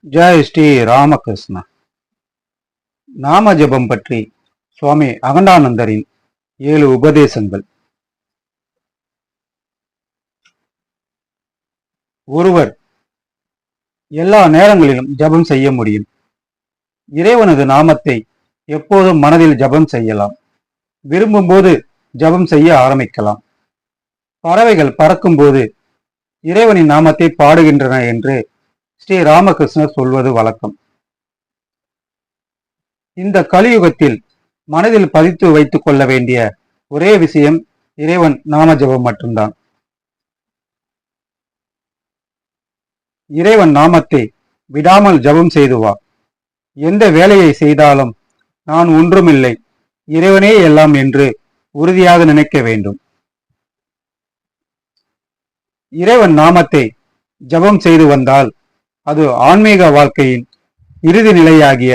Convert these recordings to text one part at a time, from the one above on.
ஜெய் ஸ்ரீ ராமகிருஷ்ணா. நாம ஜபம் பற்றி சுவாமி அகண்டானந்தரின் 7 உபதேசங்கள். ஒருவர் எல்லா நேரங்களிலும் ஜபம் செய்ய முடியும். இறைவனது நாமத்தை எப்போதும் மனதில் ஜபம் செய்யலாம். விரும்பும் போது ஜபம் செய்ய ஆரம்பிக்கலாம். பறவைகள் பறக்கும் போது இறைவனின் நாமத்தை பாடுகின்றன என்று ஸ்ரீ ராமகிருஷ்ணர் சொல்வது வழக்கம். இந்த கலியுகத்தில் மனதில் பதித்து வைத்துக் கொள்ள வேண்டிய ஒரே விஷயம் இறைவன் நாம ஜபம் மட்டும்தான். இறைவன் நாமத்தை விடாமல் ஜபம் செய்து வா. எந்த வேலையை செய்தாலும் நான் ஒன்றுமில்லை, இறைவனே எல்லாம் என்று உறுதியாக நினைக்க வேண்டும். இறைவன் நாமத்தை ஜபம் செய்து வந்தால் அது ஆன்மீக வாழ்க்கையின் இறுதி நிலையாகிய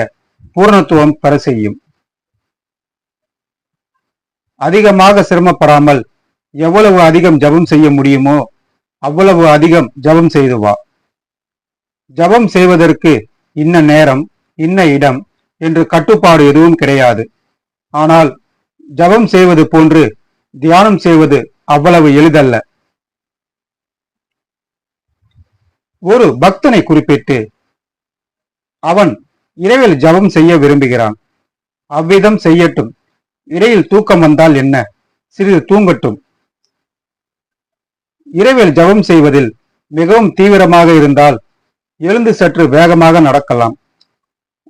பூர்ணத்துவம் பெற செய்யும். அதிகமாக சிரமப்படாமல் எவ்வளவு அதிகம் ஜபம் செய்ய முடியுமோ அவ்வளவு அதிகம் ஜபம் செய்து வா. ஜபம் செய்வதற்கு இன்ன நேரம், இன்ன இடம் என்று கட்டுப்பாடு எதுவும் கிடையாது. ஆனால் ஜபம் செய்வது போன்று தியானம் செய்வது அவ்வளவு எளிதல்ல. ஒரு பக்தனை குறிப்பிட்டு, அவன் இரவில் ஜபம் செய்ய விரும்புகிறான், அவ்விதம் செய்யட்டும். இடையில் தூக்கம் வந்தால் என்ன, சிறிது தூங்கட்டும். இரவில் ஜபம் செய்வதில் மிகவும் தீவிரமாக இருந்தால் எழுந்து சற்று வேகமாக நடக்கலாம்.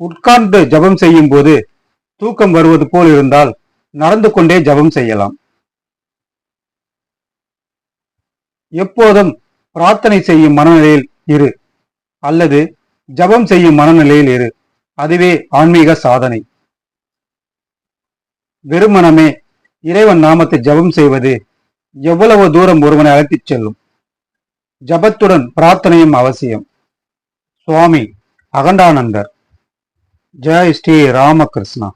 உட்கார்ந்து ஜபம் செய்யும் போது தூக்கம் வருவது போல் இருந்தால் நடந்து கொண்டே ஜபம் செய்யலாம். எப்போதும் பிரார்த்தனை செய்யும் மனநிலையில் இரு, அல்லது ஜபம் செய்யும் மனநிலையில் இரு. அதுவே ஆன்மீக சாதனை. வெறுமனமே இறைவன் நாமத்தை ஜபம் செய்வது எவ்வளவு தூரம் ஒருவனை அழைத்துச் செல்லும். ஜபத்துடன் பிரார்த்தனையும் அவசியம். சுவாமி அகண்டானந்தர். ஜெய் ஸ்ரீ ராமகிருஷ்ணா.